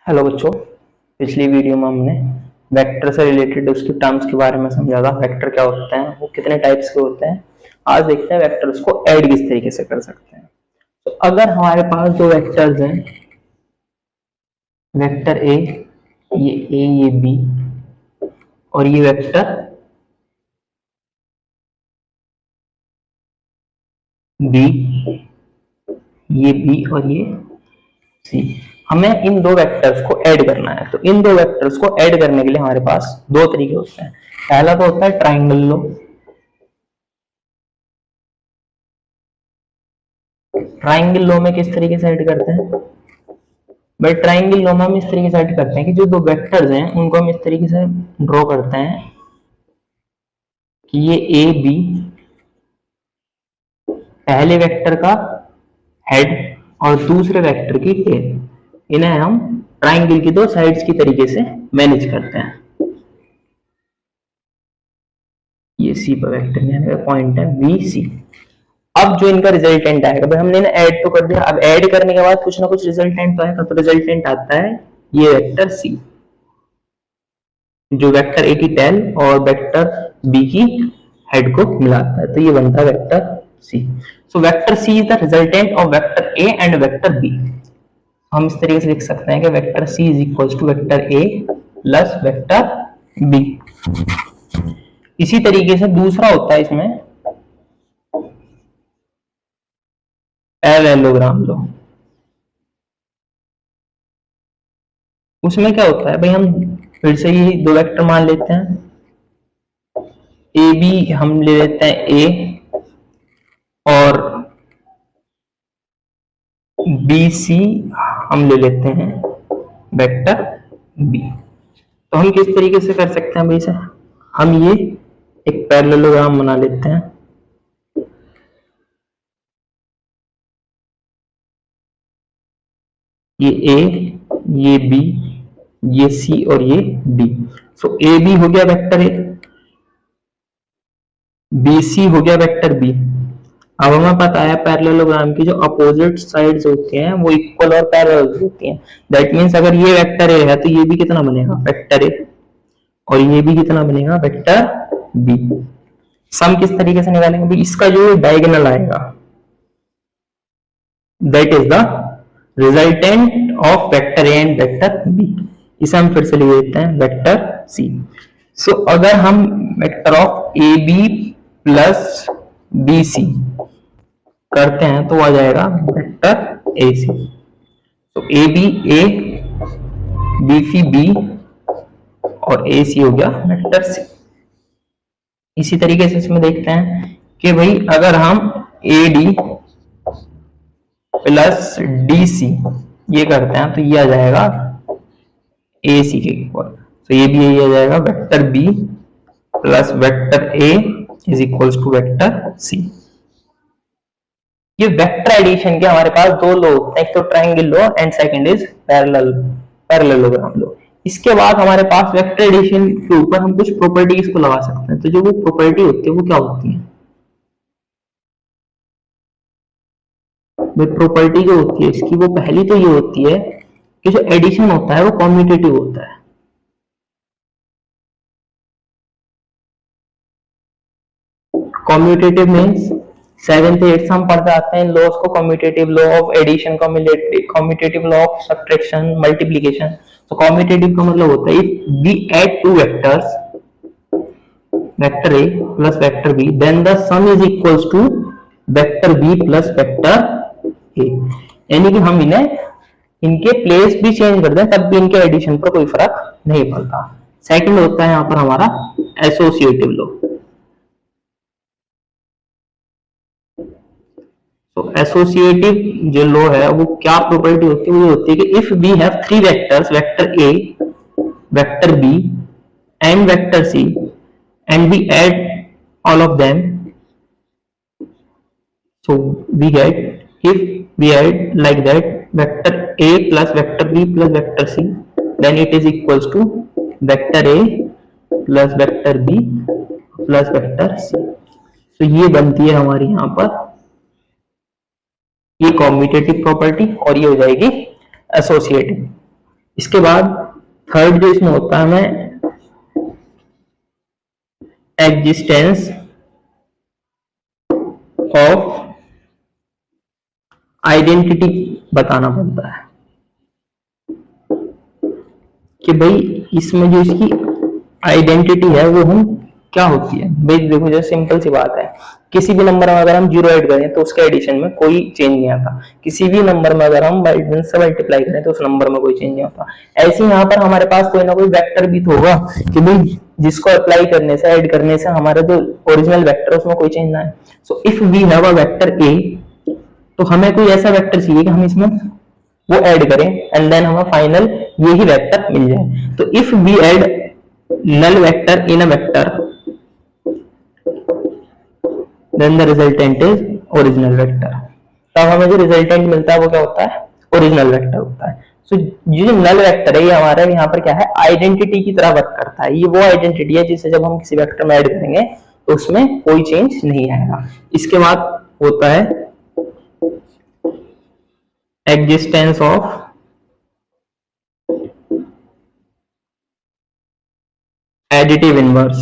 Hello बच्चों, पिछली video में हमने वेक्टर से रिलेटेड उसके टर्म्स के बारे में समझा था। वेक्टर क्या होते हैं, वो कितने टाइप्स के होते हैं। आज देखते हैं वेक्टर्स को ऐड किस तरीके से कर सकते हैं। तो अगर हमारे पास दो वेक्टर्स हैं, वेक्टर ये बी और ये वेक्टर बी, ये बी और ये सी, हमें इन दो वेक्टर्स को ऐड करना है। तो इन दो वेक्टर्स को ऐड करने के लिए हमारे पास दो तरीके होते हैं। पहला तो होता है ट्राइंगल लो। ट्राइंगल लो में किस तरीके से ऐड करते हैं भाई? ट्राइंगल लो में हम इस तरीके से ऐड करते हैं कि जो दो वेक्टर्स हैं उनको हम इस तरीके से ड्रॉ करते हैं कि ये ए बी पहले वेक्टर का हेड और दूसरे वेक्टर की टेल, इन्हें हम ट्राइंगल की दो साइड्स की तरीके से मैनेज करते हैं। ये सी पर वेक्टर में पॉइंट है बी सी। अब जो इनका रिजल्टेंट आएगा भाई, हमने ऐड तो कर दिया, अब ऐड करने के बाद कुछ ना कुछ रिजल्टेंट तो आएगा। तो रिजल्टेंट आता है ये वेक्टर सी, जो वेक्टर ए की टेल और वेक्टर बी की हेड को मिलाता है। तो ये बनता है vector C. So vector C is the resultant of vector A and vector B. हम इस तरीके से लिख सकते हैं कि vector C is equal to vector A plus vector B. इसी तरीके से दूसरा होता है इसमें पैरेललोग्राम लो। उसमें क्या होता है भाई, हम फिर से ये दो वेक्टर मान लेते हैं। ए बी हम ले लेते हैं ए और बी सी हम ले लेते हैं वेक्टर बी। तो हम किस तरीके से कर सकते हैं भाई से, हम ये एक पैरेललोग्राम बना लेते हैं। ये ए, ये बी, ये सी और ये डी। सो ए बी हो गया वेक्टर ए, बी सी हो गया वेक्टर बी। अब हमें पता है पैरेललोग्राम की जो अपोजिट साइड्स होती हैं वो इक्वल और पैरेलल होती हैं। दैट मींस अगर ये वेक्टर ए है तो ये भी कितना बनेगा, वेक्टर ए, और ये भी कितना बनेगा, वेक्टर बी। सम किस तरीके से निकालेंगे भाई, इसका जो डायगोनल आएगा that is the resultant of vector A and vector B. इसे हम फिर से लिख देते हैं वेक्टर सी। सो अगर हम vector of A B plus B C करते हैं तो आ जाएगा वेक्टर ए सी। तो A B A, B C B और ए सी हो गया वेक्टर सी। इसी तरीके से इसमें देखते हैं कि भाई अगर हम A D plus D C ये करते हैं तो ये आ जाएगा ए सी के इक्वल। तो ये भी यही आ जाएगा vector B plus vector A is equals to vector C. ये वेक्टर एडिशन के हमारे पास दो लो होते हैं, एक तो ट्राइंगल लो एंड सेकंड इज पैरेललोग्राम लो। इसके बाद हमारे पास वेक्टर एडिशन के ऊपर हम कुछ प्रॉपर्टीज को लगा सकते हैं। तो जो वो प्रॉपर्टी होती है वो क्या होती है, प्रॉपर्टी जो होती है इसकी, वो पहली तो ये होती है कि जो एडिशन होता है वो कम्यूटेटिव होता है। कम्यूटेटिव मींस 7th 8th हम पढ़ते आते हैं लॉस को, commutative law of addition, commutative law of subtraction, multiplication. तो कम्यूटेटिव का मतलब होता है if we add two vectors vector A plus vector B then the sum is equals to vector B plus vector A. यानी कि हम इन्हें इनके प्लेस भी चेंज कर दें तब भी इनके एडिशन पर कोई फर्क नहीं पड़ता। सेकंड होता है यहाँ पर हमारा एसोसिएटिव लॉ। तो एसोसिएटिव जो लॉ है वो क्या प्रॉपर्टी होती है, वो होती है कि if we have three vectors, vector A, vector B and vector C, and we add all of them, so we get, if we add like that vector a plus vector b plus vector c then it is equals to vector a plus vector b plus vector c। so ये बनती है हमारी यहाँ पर ये commutative property और ये हो जाएगी एसोसिएटिव। इसके बाद थर्ड जो इसमें होता है हमें एग्जिस्टेंस ऑफ आइडेंटिटी बताना पड़ता है कि भाई इसमें जो इसकी आइडेंटिटी है वो हम क्या होती है। भाई देखो जैसे सिंपल सी बात है, किसी भी नंबर में अगर हम जीरो ऐड करें तो उसके एडिशन में कोई चेंज नहीं आता, किसी भी नंबर में अगर हम बाई से मल्टीप्लाई करें तो उस नंबर में कोई चेंज नहीं आता। ऐसे ही यहाँ पर हमारे पास कोई ना कोई वेक्टर भी तो होगा कि भाई जिसको अप्लाई करने से ऐड करने से हमारा जो ओरिजिनल वेक्टर है उसमें कोई चेंज ना है। So if we have a vector A, तो हमें कोई ऐसा वेक्टर चाहिए कि हम इसमें वो ऐड करें एंड देन हमें फाइनल यही वेक्टर मिल जाए। तो if we add null vector in a vector, then the resultant is original vector। तब हमें जो रिजल्टेंट मिलता है वो क्या होता है, ओरिजिनल वेक्टर होता है। सो ये जो नल वेक्टर है ये हमारा यहाँ पर क्या है, आइडेंटिटी की तरह वर्क करता है। ये वो आइडेंटिटी है जिसे जब हम किसी वेक्टर में ऐड करेंगे तो उसमें कोई चेंज नहीं आएगा। इसके बाद होता है एग्जिस्टेंस ऑफ एडिटिव इनवर्स।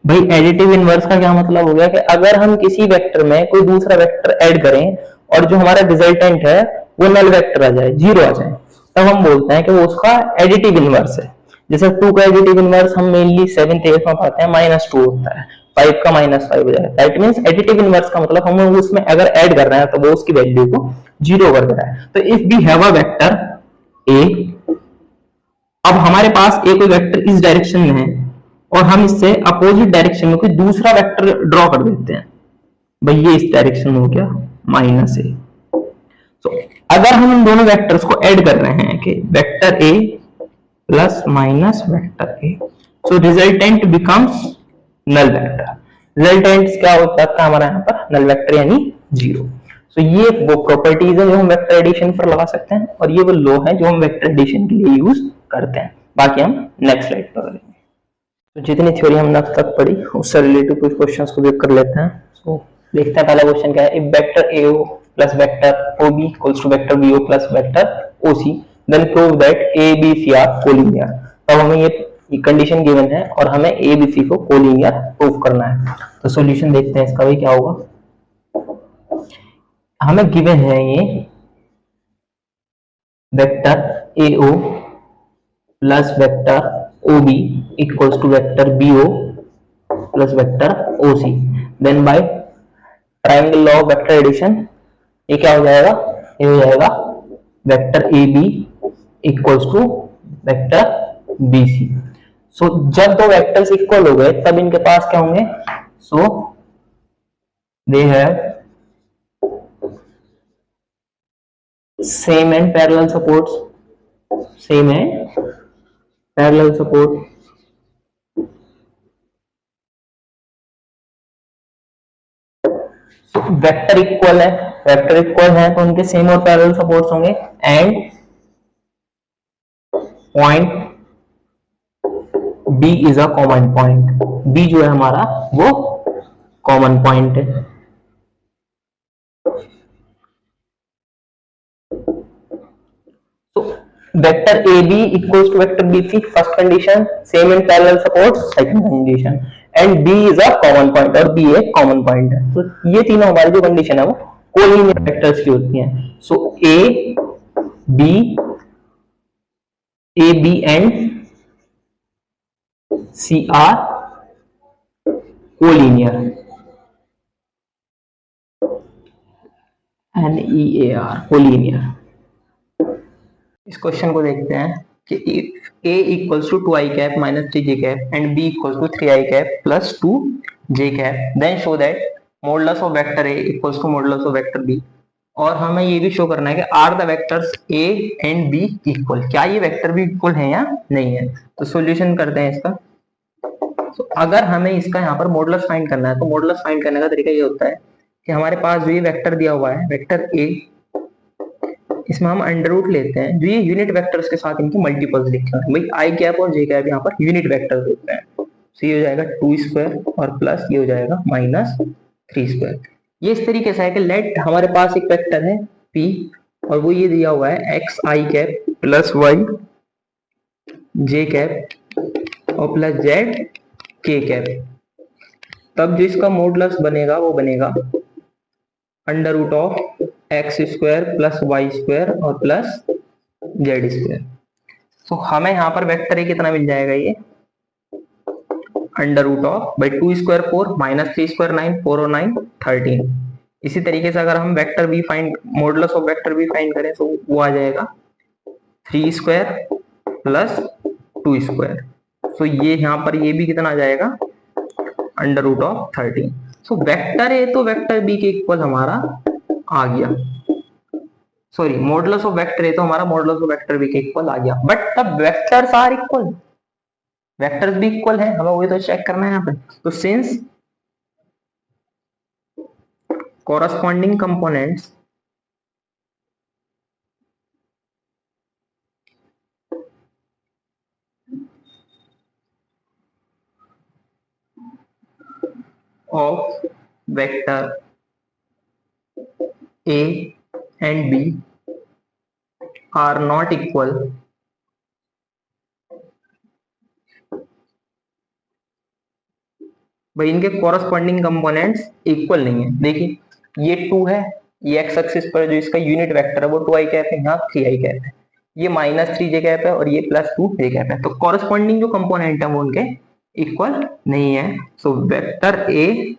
भाई एडिटिव इनवर्स का क्या मतलब हो गया कि अगर हम किसी वेक्टर में कोई दूसरा वेक्टर ऐड करें और जो हमारा रिजल्टेंट है वो नल वेक्टर आ जाए, जीरो आ जाए, तब हम बोलते हैं कि वो उसका एडिटिव इनवर्स है। जैसे 2 का एडिटिव इनवर्स हम मेनली 7th 8th में पाते हैं, -2 होता है, 5 का -5 हो जाएगा। दैट मींस एडिटिव इनवर्स का मतलब हम उसमें अगर ऐड कर रहे हैं तो वो उसकी वैल्यू को जीरो कर दे रहा है। तो if we have a vector A, अब हमारे पास एक कोई वेक्टर इस डायरेक्शन में है और हम इससे अपोजिट डायरेक्शन में कोई दूसरा वेक्टर ड्रॉ कर देते हैं, भाई ये इस डायरेक्शन में हो गया -a। तो अगर हम इन दोनों वेक्टर्स को ऐड कर रहे हैं कि vector a plus minus vector a, so resultant becomes null vector. Resultant क्या होता है हमारा यहाँ पर, नल वेक्टर यानी जीरो। सो ये वो प्रॉपर्टीज है जो हम वेक्टर एडिशन पर लगा सकते हैं और ये वो लॉ है जो हम वेक्टर एडिशन के लिए यूज करते हैं। बाकी हम नेक्स्ट स्लाइड पर करेंगे। तो जितनी थ्योरी हमने अब तक पढ़ी उससे रिलेटेड कुछ क्वेश्चंस को भी कर लेते हैं। सो देखते हैं पहला क्वेश्चन क्या है। If vector AO plus vector OB equals to vector BO plus vector OC, then prove that ABC are collinear. तो हमें ये कंडीशन गिवन है और हमें ABC को कोलिनियर प्रूव करना है। तो सॉल्यूशन देखते हैं इसका भी क्या होगा। हमें गिवन है ये vector AO plus vector OB equals to vector BO plus vector OC, then by triangle law of vector addition ये क्या हो जाएगा, ये हो जाएगा vector AB equals to vector BC। सो जब दो वेक्टर्स इक्वल हो गए तब इनके पास क्या होंगे, so they have same and parallel supports, same and parallel support. Vector equal है, वेक्टर इक्वल है तो उनके सेम और पैरेलल सपोर्ट्स होंगे and point B is a common point. B जो है हमारा वो कॉमन पॉइंट है। Vector AB equals to vector BC, first condition, same and parallel support, second condition, and B is a common point और B एक common point है। तो ये तीनों हमारी जो कंडीशन है वो कोलिनियर वेक्टर्स की होती हैं। So AB and C are collinear, NEAR collinear. इस क्वेश्चन को देखते हैं कि if A equals to 2i cap minus 3j cap and B equals to 3i cap plus 2j cap, then show that modulus of vector A equals to modulus of vector B। और हमें ये भी show करना है कि are the vectors A and B equal, क्या ये vector भी इक्वल है या नहीं है। तो सॉल्यूशन करते हैं इसका। तो अगर हमें इसका यहाँ पर मॉडुलस फाइंड करना है तो मॉडुलस फाइंड करने का तरीका ये होता है कि हमारे पास जो ये वेक्टर दिया हुआ है वेक्टर A, इसमें हम अंडर रूट लेते हैं, जो ये यूनिट वेक्टर्स के साथ इनकी मल्टीपल्स लिखते हैं। भाई आई कैप और जे कैप यहाँ पर यूनिट वेक्टर्स होते हैं। तो ये हो जाएगा 2 स्क्वायर और प्लस ये हो जाएगा माइनस 3 स्क्वायर। ये इस तरीके से है कि लेट हमारे पास एक वेक्टर है p और वो ये दिया हुआ है x i cap plus y j cap और प्लस जेड के कैप। तब जो इसका मॉडुलस बनेगा वो बनेगा under root of x square plus y square और प्लस जेड स्क्वायर। तो हमें यहाँ पर वेक्टर ए कितना मिल जाएगा, ये under root of by 2 square 4 minus 3 square 9 4 और 9 13। इसी तरीके से अगर हम vector B find modulus of vector B find करें तो वो आ जाएगा 3 स्क्वायर प्लस 2 स्क्वायर। तो ये यहाँ पर ये भी कितना आ जाएगा under root of 13। So vector A तो वेक्टर बी के इक्वल हमारा आ गया, sorry modulus of vector A तो हमारा मॉडुलस ऑफ वेक्टर बी के इक्वल आ गया। बट तब वेक्टर्स आर इक्वल, वेक्टर्स भी इक्वल है, हमें वही तो चेक करना है यहाँ पे। तो since corresponding components of vector a and b are not equal, भाई इनके कॉरस्पॉन्डिंग कंपोनेंट्स इक्वल नहीं है। देखिए ये 2 है, ये एक्स एक्सिस पर जो इसका यूनिट वेक्टर है वो 2i कैप है, यहाँ 3i कैप है, ये माइनस 3j कैप है और ये प्लस 2j कैप है। तो कॉरस्पॉन्डिंग जो कंपोनेंट है वो उनके इक्वल नहीं है। So vector A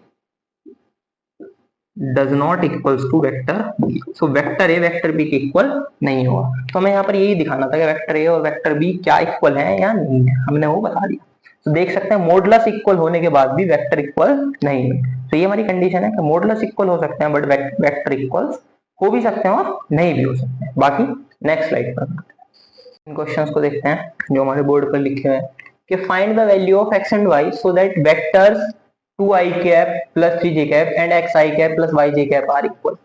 does not equals to vector B. So vector A vector B के इक्वल नहीं होगा। तो हमें यहाँ पर यही दिखाना था कि वेक्टर ए और वेक्टर बी क्या इक्वल है या नहीं है, हमने वो बता दिया। तो देख सकते हैं मॉडुलस इक्वल होने के बाद भी वेक्टर इक्वल नहीं है। तो ये हमारी कंडीशन है कि मॉडुलस इक्वल हो सकते हैं बट वेक्टर इक्वल हो भी सकते हैं और नहीं भी हो सकते हैं। बाकी नेक्स्ट स्लाइड पर इन क्वेश्चंस को देखते हैं जो हमारे बोर्ड पर लिखे हुए हैं कि find the value of x and y so that vectors 2i cap plus 3j cap and xi cap plus yj cap are equal.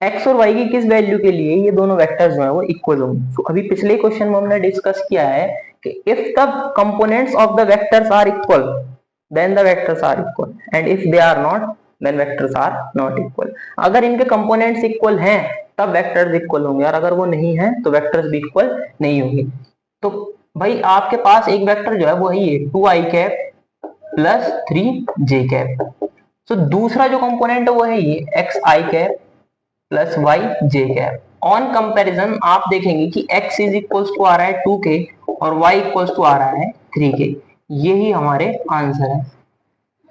x और y की किस वैल्यू के लिए ये दोनों वेक्टर्स जो है वो इक्वल होंगे। तो अभी पिछले क्वेश्चन में हमने डिस्कस किया है कि if the components of the vectors are equal then the vectors are equal and if they are not then vectors are not equal. अगर इनके कंपोनेंट्स इक्वल हैं तब वेक्टर्स इक्वल होंगे और अगर वो नहीं है तो वेक्टर्स भी इक्वल नहीं होंगे। तो भाई आपके पास एक वेक्टर जो है वो है 2i cap plus 3j cap. तो दूसरा जो कंपोनेंट है वो है ये xi cap plus yj cap. On comparison आप देखेंगे कि x इज इक्वल्स टू आ रहा है 2k और y इक्वल्स टू आ रहा है 3k। यही हमारे आंसर है।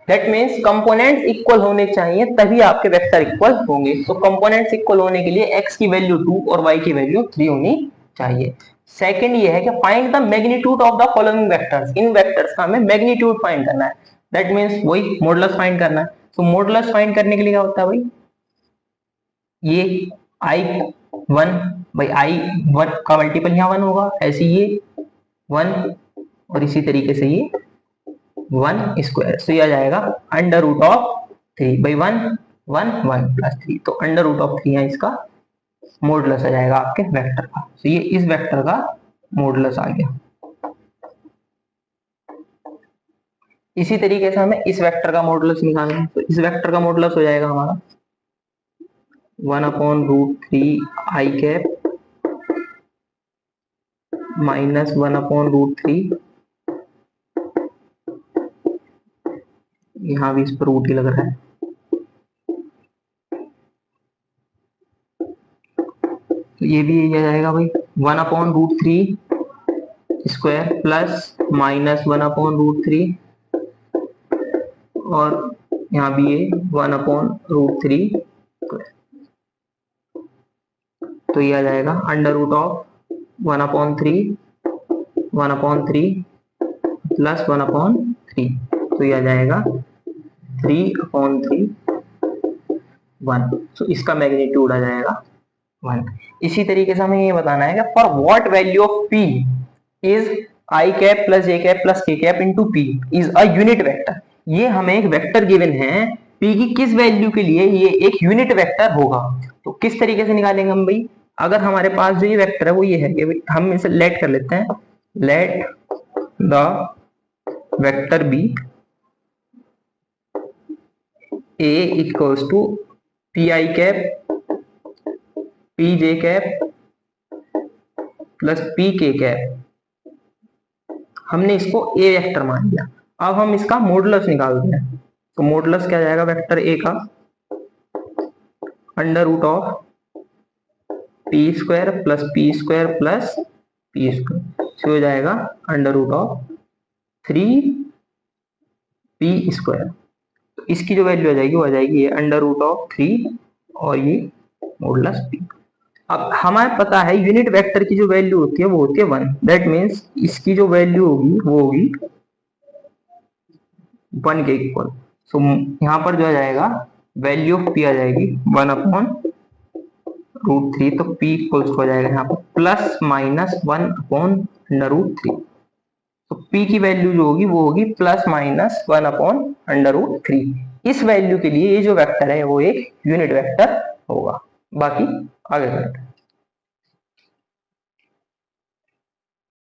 दैट मीन्स कंपोनेंट्स इक्वल होने चाहिए तभी आपके वेक्टर इक्वल होंगे। तो कंपोनेंट्स इक्वल होने के लिए x की वैल्यू 2 और y की वैल्यू 3 होनी चाहिए। सेकंड ये है कि find the magnitude of the following vectors. In vectors का हमें मैग्नीट्यूड फाइंड करना है। दैट मीन्स वही मॉडुलस फाइंड करना है। तो मॉडुलस फाइंड करने के लिए क्या होता है भाई, ये i1 भाई i1 का मल्टीपल यहाँ 1 होगा, ऐसे ये 1 और इसी तरीके से ये 1 स्क्वायर। तो ये आ जाएगा under root of 3 by 1 1 1 plus 3। तो अंडर रूट ऑफ 3 है इसका मॉडुलस आ जाएगा आपके वेक्टर का। तो ये इस वेक्टर का मॉडुलस आ गया। इसी तरीके से हमें इस वेक्टर का मॉडुलस निकालना है। तो इस वेक्टर का मॉडुलस हो जाएगा हमारा 1/√3i कैप माइनस 1/√3, यहाँ भी इस पर रूट ही लग रहा है, तो ये भी यही आ जाएगा भाई 1/√3 स्क्वायर प्लस माइनस 1/√3 और यहाँ भी ये 1/√3 स्क्वायर। तो ये आ जाएगा अंडर रूट ऑफ 1/3 प्लस 1/3। तो ये आ जाएगा 3/3 1। तो इसका मैग्नीट्यूड आ जाएगा 1। इसी तरीके से हमें ये बताना है कि for what value of p is i cap plus j cap plus k cap into p is a unit vector. ये हमें एक वेक्टर गिवन है, p की किस वैल्यू के लिए ये एक यूनिट वेक्टर होगा। तो किस तरीके से निकालेंगे हम भाई, अगर हमारे पास जो ये वेक्टर है वो ये है कि हम इसे लेट कर लेते हैं, let the vector B A equals to p i cap p j cap plus p k cap, हमने इसको ए वेक्टर मान लिया। अब हम इसका मॉडुलस निकालते हैं, तो मॉडुलस क्या जाएगा वेक्टर ए का, under root of p square plus p square plus p square, हो जाएगा under root of 3 p square. तो इसकी जो वैल्यू आ जाएगी वो आ जाएगी ये अंडर रूट ऑफ 3 और ये मॉडुलस पी। अब हमें पता है यूनिट वेक्टर की जो वैल्यू होती है वो होती है 1, दैट मीन्स इसकी जो वैल्यू होगी वो होगी 1 के इक्वल। सो यहाँ पर जो आ जाएगा वैल्यू ऑफ पी आ जाएगी 1 अपॉन रूट 3, तो पी इक्वल्स हो जाएगा यहाँ पर plus minus 1 upon under root 3। तो पी की वैल्यू जो होगी वो होगी plus minus 1 upon under root 3। इस वैल्यू के लिए ये जो वेक्टर है वो एक यूनिट वेक्टर होगा। बाकी आगे बढ़ते हैं।